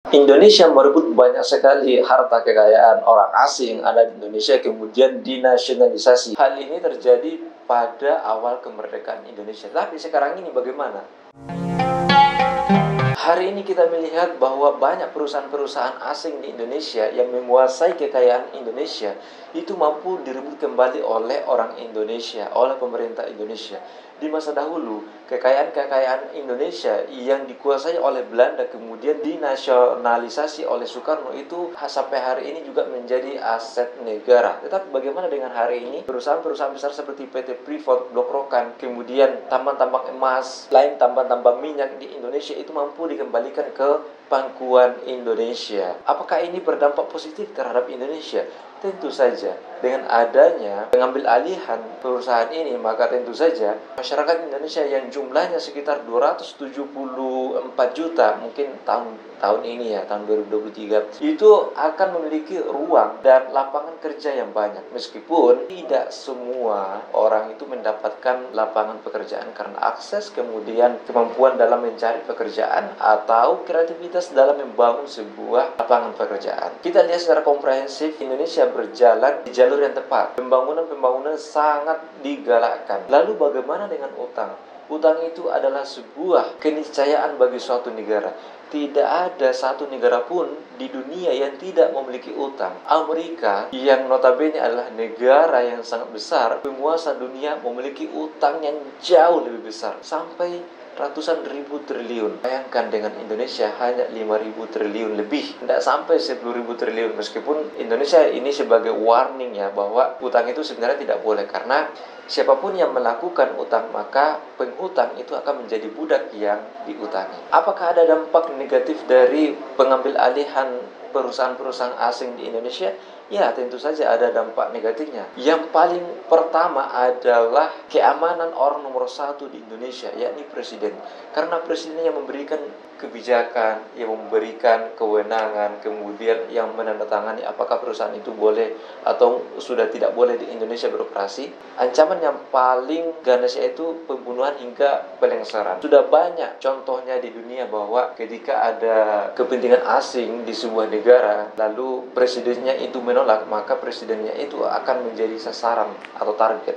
Indonesia merebut banyak sekali harta kekayaan orang asing yang ada di Indonesia, kemudian dinasionalisasi. Hal ini terjadi pada awal kemerdekaan Indonesia. Tapi sekarang ini bagaimana? Hari ini kita melihat bahwa banyak perusahaan-perusahaan asing di Indonesia yang menguasai kekayaan Indonesia itu mampu direbut kembali oleh orang Indonesia, oleh pemerintah Indonesia. Di masa dahulu, kekayaan-kekayaan Indonesia yang dikuasai oleh Belanda kemudian dinasionalisasi oleh Soekarno itu sampai hari ini juga menjadi aset negara. Tetapi bagaimana dengan hari ini? Perusahaan-perusahaan besar seperti PT Freeport, Blok Rokan, kemudian tambang-tambang emas, lain tambang-tambang minyak di Indonesia itu mampu dikembalikan ke pangkuan Indonesia. Apakah ini berdampak positif terhadap Indonesia? Tentu saja, dengan adanya pengambil alihan perusahaan ini, maka tentu saja masyarakat Indonesia yang jumlahnya sekitar 274 juta, mungkin tahun ini ya, tahun 2023, itu akan memiliki ruang dan lapangan kerja yang banyak. Meskipun tidak semua orang itu mendapatkan lapangan pekerjaan karena akses, kemudian kemampuan dalam mencari pekerjaan atau kreativitas dalam membangun sebuah lapangan pekerjaan. Kita lihat secara komprehensif, Indonesia berjalan di jalur yang tepat. Pembangunan sangat digalakkan. Lalu bagaimana dengan utang? Utang itu adalah sebuah keniscayaan bagi suatu negara. Tidak ada satu negara pun di dunia yang tidak memiliki utang. Amerika yang notabene adalah negara yang sangat besar, penguasa dunia, memiliki utang yang jauh lebih besar, sampai ratusan ribu triliun. Bayangkan dengan Indonesia hanya 5.000 triliun lebih, tidak sampai 10.000 triliun. Meskipun Indonesia ini sebagai warning ya, bahwa utang itu sebenarnya tidak boleh, karena siapapun yang melakukan utang, maka penghutang itu akan menjadi budak yang diutangi. Apakah ada dampak negatif dari pengambil alihan perusahaan-perusahaan asing di Indonesia? Ya, tentu saja ada dampak negatifnya. Yang paling pertama adalah keamanan orang nomor satu di Indonesia, yakni presiden. Karena presiden yang memberikan kebijakan, yang memberikan kewenangan, kemudian yang menandatangani apakah perusahaan itu boleh atau sudah tidak boleh di Indonesia beroperasi. Ancaman yang paling ganas yaitu pembunuhan hingga pelengseran. Sudah banyak contohnya di dunia bahwa ketika ada kepentingan asing di sebuah negara, lalu presidennya itu menolak, maka presidennya itu akan menjadi sasaran atau target.